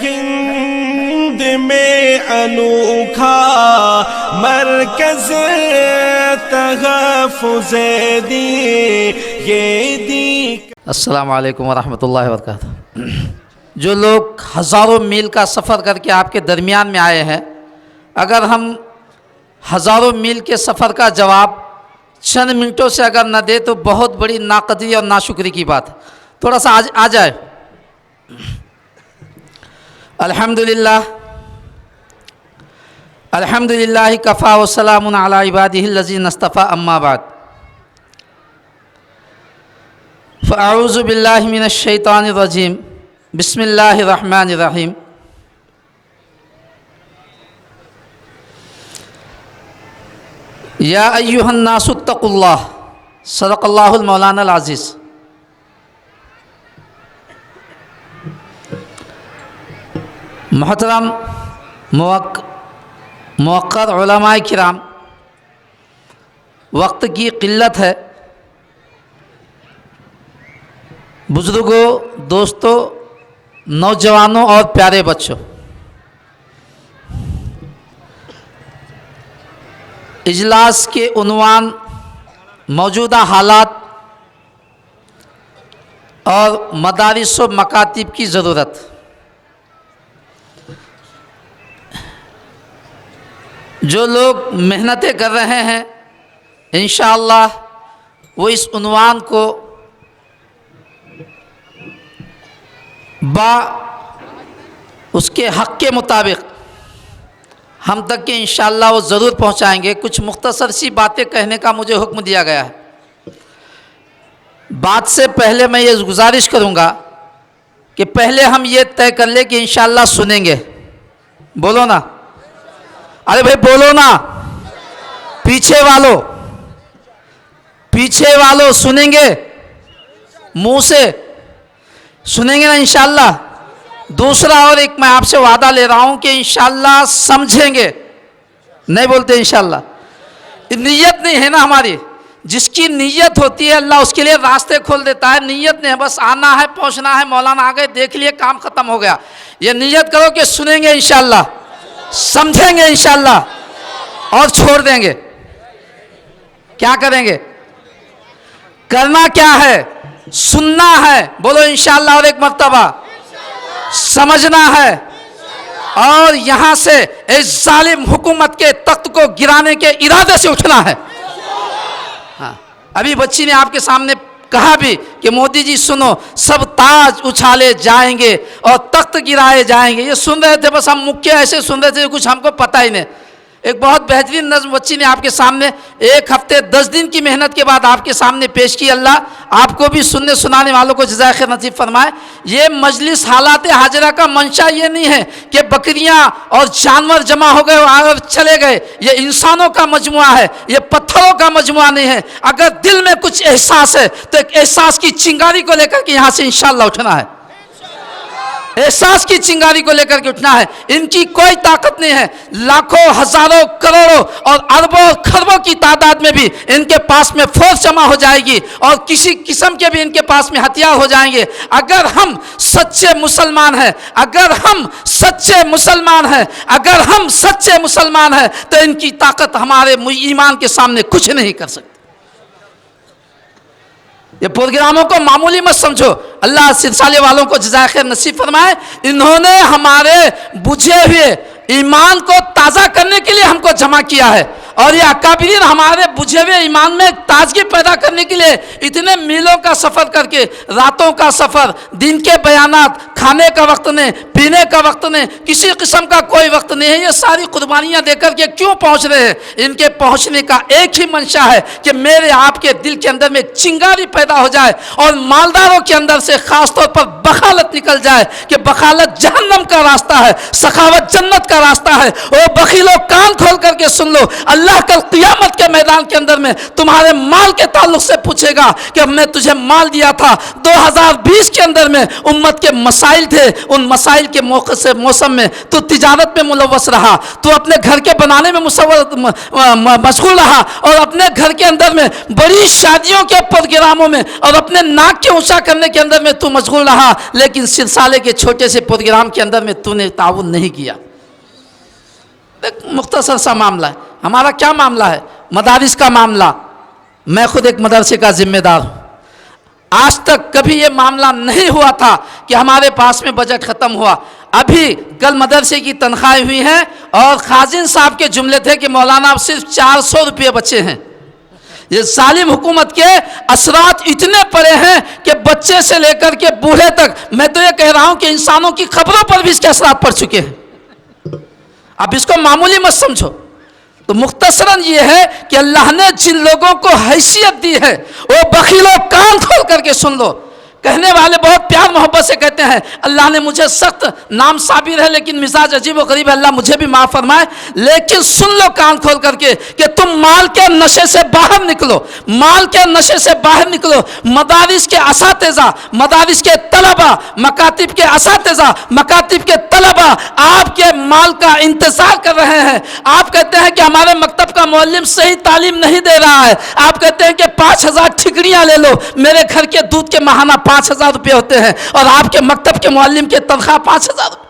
ہند میں انوکھا مرکز تحفظ دین یہ دی۔ السلام علیکم ورحمۃ اللہ وبرکاتہ۔ جو لوگ ہزاروں میل کا سفر کر کے آپ کے درمیان میں آئے ہیں، اگر ہم ہزاروں میل کے سفر کا جواب چند منٹوں سے اگر نہ دے تو بہت بڑی ناقدری اور ناشکری کی بات ہے۔ تھوڑا سا آ جائے۔ الحمدللہ الحمدللہ کفا وسلام علی عبادہ الذین اصطفیٰ، اما بعد فاعوذ باللہ من الشیطان الرجیم، بسم اللہ الرحمن الرحیم۔ یا ایہا الناس اتقوا اللہ، صدق اللہ المولانا العزیز۔ محترم موقر علماء کرام، وقت کی قلت ہے۔ بزرگوں، دوستوں، نوجوانوں اور پیارے بچوں، اجلاس کے عنوان موجودہ حالات اور مدارس و مکاتب کی ضرورت۔ جو لوگ محنتیں کر رہے ہیں انشاءاللہ وہ اس عنوان کو اس کے حق کے مطابق ہم تک کہ انشاءاللہ وہ ضرور پہنچائیں گے۔ کچھ مختصر سی باتیں کہنے کا مجھے حکم دیا گیا ہے۔ بات سے پہلے میں یہ گزارش کروں گا کہ پہلے ہم یہ طے کر لیں کہ انشاءاللہ سنیں گے۔ بولو نا، ارے بھائی بولو نا، پیچھے والو سنیں گے، منہ سے سنیں گے نا انشاءاللہ۔ دوسرا اور ایک میں آپ سے وعدہ لے رہا ہوں کہ انشاءاللہ سمجھیں گے، نہیں بولتے انشاءاللہ۔ نیت نہیں ہے نا ہماری، جس کی نیت ہوتی ہے اللہ اس کے لیے راستے کھول دیتا ہے۔ نیت نہیں ہے بس آنا ہے، پہنچنا ہے، مولانا آ گئے، دیکھ لیے، کام ختم ہو گیا۔ یہ نیت کرو کہ سنیں گے انشاءاللہ، سمجھیں گے انشاءاللہ اور چھوڑ دیں گے۔ کیا کریں گے؟ کرنا کیا ہے؟ سننا ہے، بولو انشاءاللہ اور ایک مرتبہ، سمجھنا ہے، اور یہاں سے اس ظالم حکومت کے تخت کو گرانے کے ارادے سے اٹھنا ہے۔ ہاں، ابھی بچی نے آپ کے سامنے کہا بھی کہ مودی جی سنو، سب تاج اچھالے جائیں گے اور تخت گرائے جائیں گے۔ یہ سن رہے تھے، بس ہم مکے ایسے سن رہے تھے کچھ ہم کو پتہ ہی نہیں۔ ایک بہت بہترین نظم بچی نے آپ کے سامنے 1 ہفتے 10 دن کی محنت کے بعد آپ کے سامنے پیش کی۔ اللہ آپ کو بھی سننے سنانے والوں کو جزائے خیر نصیب فرمائے۔ یہ مجلس حالات حاضرہ کا منشا یہ نہیں ہے کہ بکریاں اور جانور جمع ہو گئے اور چلے گئے۔ یہ انسانوں کا مجموعہ ہے، یہ پتھروں کا مجموعہ نہیں ہے۔ اگر دل میں کچھ احساس ہے تو ایک احساس کی چنگاری کو لے کر کے یہاں سے انشاءاللہ اٹھنا ہے۔ احساس کی چنگاری کو لے کر کے اٹھنا ہے۔ ان کی کوئی طاقت نہیں ہے۔ لاکھوں، ہزاروں، کروڑوں اور اربوں خربوں کی تعداد میں بھی ان کے پاس میں فورس جمع ہو جائے گی اور کسی قسم کے بھی ان کے پاس میں ہتھیار ہو جائیں گے۔ اگر ہم سچے مسلمان ہیں، اگر ہم سچے مسلمان ہیں تو ان کی طاقت ہمارے ایمان کے سامنے کچھ نہیں کر سکتی۔ یہ پروگراموں کو معمولی مت سمجھو۔ اللہ سلسلے والوں کو جزائے خیر نصیب فرمائے۔ انہوں نے ہمارے بجھے ہوئے ایمان کو تازہ کرنے کے لیے ہم کو جمع کیا ہے، اور یہ اکابرین ہمارے بجھے ہوئے ایمان میں تازگی پیدا کرنے کے لیے اتنے میلوں کا سفر کر کے، راتوں کا سفر، دن کے بیانات، کھانے کا وقت نہیں، پینے کا وقت نہیں، کسی قسم کا کوئی وقت نہیں ہے۔ یہ ساری قربانیاں دے کر کے کیوں پہنچ رہے ہیں؟ ان کے پہنچنے کا ایک ہی منشا ہے کہ میرے آپ کے دل کے اندر میں چنگاری پیدا ہو جائے اور مالداروں کے اندر سے خاص طور پر بخالت نکل جائے کہ بخالت جہنم کا راستہ ہے، سخاوت جنت کا راستہ ہے۔ او بخیلو، کان کھول کر کے سن لو، اللہ کل قیامت کے میدان کے اندر میں تمہارے مال کے تعلق سے پوچھے گا کہ ہم نے تجھے مال دیا تھا 2020 کے اندر میں، امت کے مسائل تھے، ان مسائل کے موقع سے موسم میں تو تجارت میں ملوث رہا, تو اپنے گھر کے بنانے میں مشغول رہا, اور اپنے گھر کے اندر میں بڑی شادیوں کے پروگراموں میں اور اپنے ناک کے اونچا کرنے کے اندر میں تو مشغول رہا, لیکن سلسلے کے چھوٹے سے پروگرام کے اندر میں تو نے تعاون نہیں کیا. ایک مختصر سا معاملہ ہے. ہمارا کیا معاملہ ہے؟ مدارس کا معاملہ. میں خود ایک مدرسے کا ذمہ دار ہوں. آج تک کبھی یہ معاملہ نہیں ہوا تھا کہ ہمارے پاس میں بجٹ ختم ہوا. ابھی کل مدرسے کی تنخواہیں ہوئی ہیں اور خازن صاحب کے جملے تھے کہ مولانا اب صرف 400 روپے بچے ہیں. یہ ظالم حکومت کے اثرات اتنے پڑے ہیں کہ بچے سے لے کر کے بوڑھے تک, میں تو یہ کہہ رہا ہوں کہ انسانوں کی خبروں پر بھی اس کے اثرات پڑ چکے ہیں. اب اس کو معمولی مت سمجھو. تو مختصراً یہ ہے کہ اللہ نے جن لوگوں کو حیثیت دی ہے وہ بخیلوں, کان کھول کر کے سن لو. کہنے والے بہت پیار محبت سے کہتے ہیں اللہ نے مجھے سخت نام صابر ہے لیکن مزاج عجیب و غریب ہے, اللہ مجھے بھی معاف فرمائے. لیکن سن لو کان کھول کر کے کہ تم مال کے نشے سے باہر نکلو, مال کے نشے سے باہر نکلو. مدارس کے اساتذہ, مدارس کے طلبہ, مکاتب کے اساتذہ, مکاتب کے طلبہ آپ کے مال کا انتظار کر رہے ہیں. آپ کہتے ہیں کہ ہمارے مکتب کا معلم صحیح تعلیم نہیں دے رہا ہے. آپ کہتے ہیں کہ 5000 ٹھکریاں لے لو. میرے گھر کے دودھ کے ماہانہ 5000 روپے ہوتے ہیں اور آپ کے مکتب کے معلم کی تنخواہ 5000 روپے,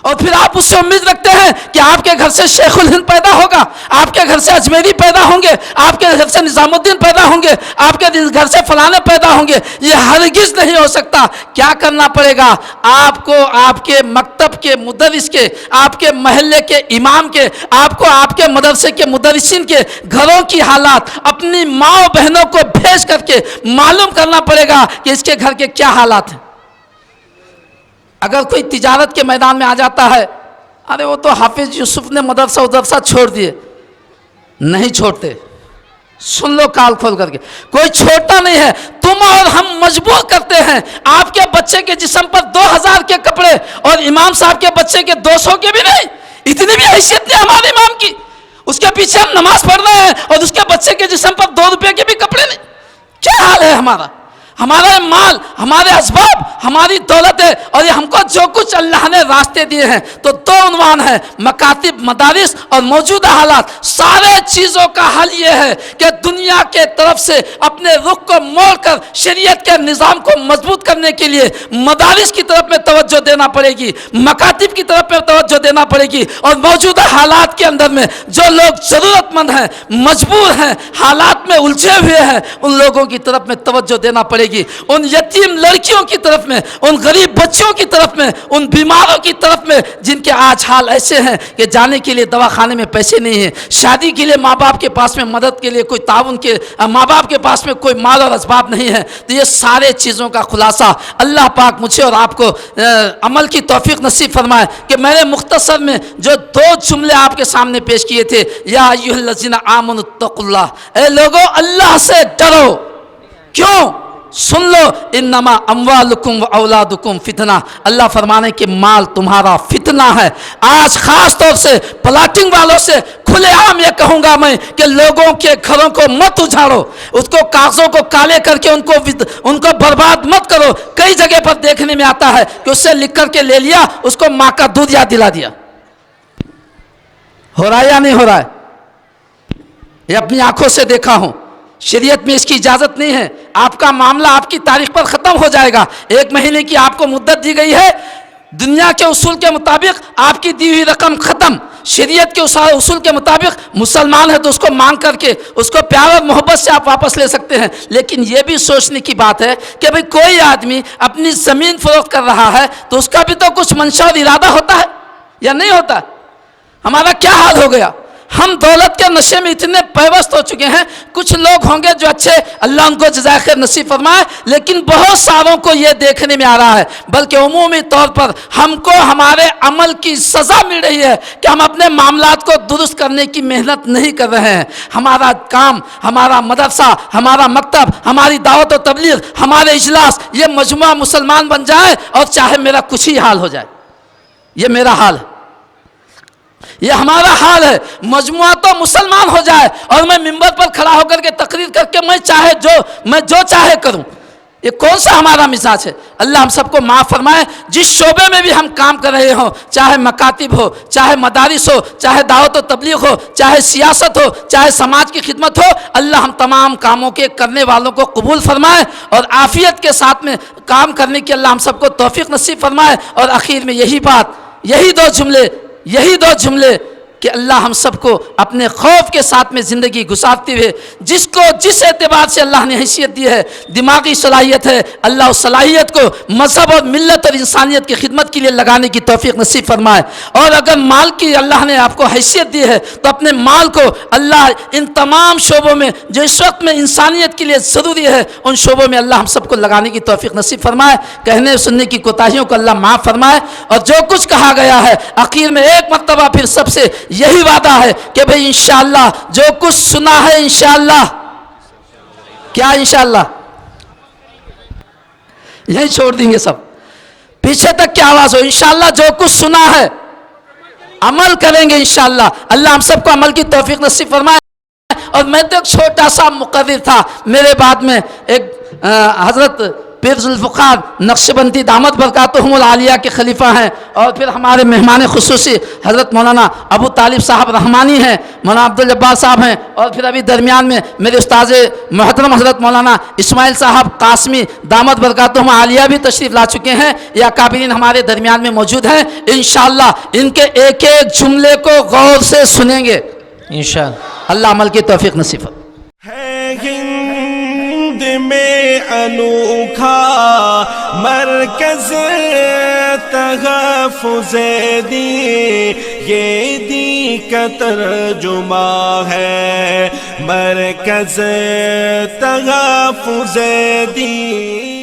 اور پھر آپ اس سے امید رکھتے ہیں کہ آپ کے گھر سے شیخ الہند پیدا ہوگا, آپ کے گھر سے اجمیری پیدا ہوں گے, آپ کے گھر سے نظام الدین پیدا ہوں گے, آپ کے گھر سے فلانے پیدا ہوں گے. یہ ہرگز نہیں ہو سکتا. کیا کرنا پڑے گا آپ کو؟ آپ کے مکتب کے مدرس کے, آپ کے محلے کے امام کے, آپ کو آپ کے مدرسے کے مدرسین کے گھروں کی حالات اپنی ماں و بہنوں کو بھیج کر کے معلوم کرنا پڑے گا کہ اس کے گھر کے کیا حالات ہیں. اگر کوئی تجارت کے میدان میں آ جاتا ہے, ارے وہ تو حافظ یوسف نے مدرسہ چھوڑ دیے, نہیں چھوڑتے. سن لو کال کھول کر کے, کوئی چھوڑتا نہیں ہے. تم اور ہم مجبور کرتے ہیں. آپ کے بچے کے جسم پر 2000 کے کپڑے اور امام صاحب کے بچے کے 200 کے بھی نہیں, اتنی بھی حیثیت نہیں ہمارے امام کی. اس کے پیچھے ہم نماز پڑھ رہے ہیں اور اس کے بچے کے جسم پر 2 روپے کے بھی کپڑے نہیں. کیا حال ہے ہمارا؟ ہمارا مال, ہمارے اسباب, ہماری دولت ہے, اور یہ ہم کو جو کچھ اللہ نے راستے دیے ہیں. تو 2 عنوان ہے, مکاتب, مدارس اور موجودہ حالات. سارے چیزوں کا حل یہ ہے کہ دنیا کے طرف سے اپنے رخ کو موڑ کر شریعت کے نظام کو مضبوط کرنے کے لیے مدارس کی طرف میں توجہ دینا پڑے گی, مکاتب کی طرف میں توجہ دینا پڑے گی, اور موجودہ حالات کے اندر میں جو لوگ ضرورت مند ہیں, مجبور ہیں, حالات میں الجھے ہوئے ہیں, ان لوگوں کی طرف میں توجہ دینا پڑے گی. ان یتیم لڑکیوں کی طرف میں, ان غریب بچوں کی طرف میں, ان بیماروں کی طرف میں جن کے آج حال ایسے ہیں کہ جانے کے لیے دواخانے میں پیسے نہیں ہیں, شادی کے لیے ماں باپ کے پاس میں مدد کے لیے کوئی تعاون کے, ماں باپ کے پاس میں کوئی مال اور اسباب نہیں ہے. تو یہ سارے چیزوں کا خلاصہ اللہ پاک مجھے اور آپ کو عمل کی توفیق نصیب فرمائے کہ میں نے مختصر میں جو 2 جملے آپ کے سامنے پیش کیے تھے, یا ایھا الذین آمنوا اتقوا اللہ, اے لوگو اللہ سے ڈرو. کیوں؟ سن لو, انما اموالکم و اولادکم فتنہ. اللہ فرمانے کہ مال تمہارا فتنہ ہے. آج خاص طور سے پلاٹنگ والوں سے کھلے عام یہ کہوں گا میں کہ لوگوں کے گھروں کو مت اجاڑو, اس کو کاغذوں کو کالے کر کے ان کو برباد مت کرو. کئی جگہ پر دیکھنے میں آتا ہے کہ اس سے لکھ کر کے لے لیا, اس کو ماں کا دودھ یاد دلا دیا. ہو رہا ہے یا نہیں ہو رہا ہے؟ یہ اپنی آنکھوں سے دیکھا ہوں. شریعت میں اس کی اجازت نہیں ہے. آپ کا معاملہ آپ کی تاریخ پر ختم ہو جائے گا. 1 مہینے کی آپ کو مدت دی گئی ہے. دنیا کے اصول کے مطابق آپ کی دی ہوئی رقم ختم. شریعت کے اصول کے مطابق مسلمان ہے تو اس کو مانگ کر کے اس کو پیار اور محبت سے آپ واپس لے سکتے ہیں. لیکن یہ بھی سوچنے کی بات ہے کہ بھئی کوئی آدمی اپنی زمین فروخت کر رہا ہے تو اس کا بھی تو کچھ منشا اور ارادہ ہوتا ہے یا نہیں ہوتا؟ ہمارا کیا حال ہو گیا؟ ہم دولت کے نشے میں اتنے پیوست ہو چکے ہیں. کچھ لوگ ہوں گے جو اچھے, اللہ ان کو جزائے خیر نصیب فرمائے, لیکن بہت ساروں کو یہ دیکھنے میں آ رہا ہے, بلکہ عمومی طور پر ہم کو ہمارے عمل کی سزا مل رہی ہے کہ ہم اپنے معاملات کو درست کرنے کی محنت نہیں کر رہے ہیں. ہمارا کام, ہمارا مدرسہ, ہمارا مکتب, ہماری دعوت و تبلیغ, ہمارے اجلاس, یہ مجموعہ مسلمان بن جائے اور چاہے میرا کچھ ہی حال ہو جائے. یہ میرا حال ہے, یہ ہمارا حال ہے. مجموعہ تو مسلمان ہو جائے اور میں منبر پر کھڑا ہو کر کے تقریر کر کے میں جو چاہے کروں. یہ کون سا ہمارا مزاج ہے؟ اللہ ہم سب کو معاف فرمائے. جس شعبے میں بھی ہم کام کر رہے ہوں، چاہے مکاتب ہو، چاہے مدارس ہو، چاہے دعوت و تبلیغ ہو، چاہے سیاست ہو، چاہے سماج کی خدمت ہو، اللہ ہم تمام کاموں کے کرنے والوں کو قبول فرمائے اور عافیت کے ساتھ میں کام کرنے کی اللہ ہم سب کو توفیق نصیب فرمائے. اور آخر میں یہی بات، یہی دو جملے کہ اللہ ہم سب کو اپنے خوف کے ساتھ میں زندگی گزارتے ہوئے جس کو جس اعتبار سے اللہ نے حیثیت دی ہے، دماغی صلاحیت ہے، اللہ اس صلاحیت کو مذہب اور ملت اور انسانیت کی خدمت کے لیے لگانے کی توفیق نصیب فرمائے. اور اگر مال کی اللہ نے آپ کو حیثیت دی ہے تو اپنے مال کو اللہ ان تمام شعبوں میں جو اس وقت میں انسانیت کے لیے ضروری ہے ان شعبوں میں اللہ ہم سب کو لگانے کی توفیق نصیب فرمائے. کہنے سننے کی کوتاہیوں کو اللہ معاف فرمائے. اور جو کچھ کہا گیا ہے آخر میں ایک مرتبہ پھر سب سے یہی وعدہ ہے کہ بھئی انشاءاللہ جو کچھ سنا ہے انشاءاللہ، کیا انشاءاللہ یہی چھوڑ دیں گے، سب پیچھے تک کی آواز ہو، انشاءاللہ جو کچھ سنا ہے عمل کریں گے انشاءاللہ. اللہ ہم سب کو عمل کی توفیق نصیب فرمائے. اور میں تو ایک چھوٹا سا مقرر تھا، میرے بعد میں ایک حضرت پیر ذوالفقار نقشبندی دامت برکاتہم العالیہ کے خلیفہ ہیں، اور پھر ہمارے مہمان خصوصی حضرت مولانا ابو طالب صاحب رحمانی ہیں، مولانا عبدالجبار صاحب ہیں، اور پھر ابھی درمیان میں میرے استاذ محترم حضرت مولانا اسماعیل صاحب قاسمی دامت برکاتہم العالیہ بھی تشریف لا چکے ہیں. یہ اکابرین ہمارے درمیان میں موجود ہیں. انشاءاللہ ان کے ایک ایک جملے کو غور سے سنیں گے انشاءاللہ. اللہ عمل کی توفیق نصیب ہے ہند میں انوکھا مرکز تحفظ دین، یہ دین کا ترجمہ ہے مرکز تحفظ دین.